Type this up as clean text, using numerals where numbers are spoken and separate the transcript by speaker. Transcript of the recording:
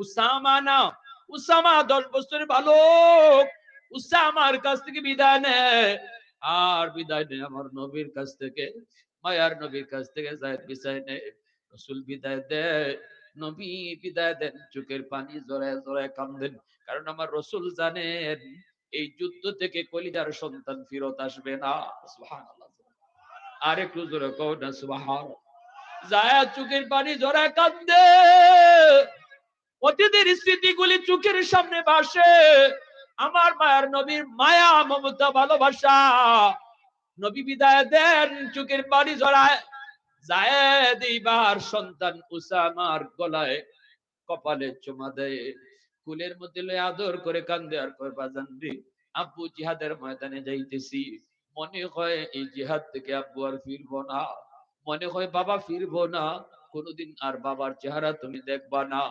Speaker 1: Osama না, Osama 10 বছরের বালক, উসামার কাছ থেকে বিদায় নেয়। আর বিদায় নেয় আমার নবীর কাছ থেকে, মায়ার নবীর কাছ থেকে যায়েদ বিদায় নেয়। রাসূল বিদায় দেয়, নবী বিদায় দেন, চোখের পানি জড়ায় জড়ায় কাঁদেন। কারণ আমার রাসূল জানেন এই যুদ্ধ থেকে কলিজার সন্তান ফেরত আসবে না। সুবহানাল্লাহ। আর একটু জোরে কও না সুবহানাল্লাহ। যায়েদ চোখের পানি জড়ায় কাঁদে, অতীতের স্মৃতিগুলি চোখের সামনে ভাসে। আমার মায়ার নবীর মায়া, মমতা, ভালোবাসা। নবী বিদায় দেন, চোখের পানি জড়ায়। যায়েদ এইবার সন্তান উসামার গলায় কপালে চুমা দেয়, কুলের মধ্যে লয়ে আদর করে কান্দে আর কয়, বাজান রে, আব্বু জিহাদের ময়দানে যাইতেছি, মনে হয় এই জিহাদ থেকে আব্বু আর ফিরবো না, মনে হয় বাবা ফিরবো না, কোনোদিন আর বাবার চেহারা তুমি দেখবা না।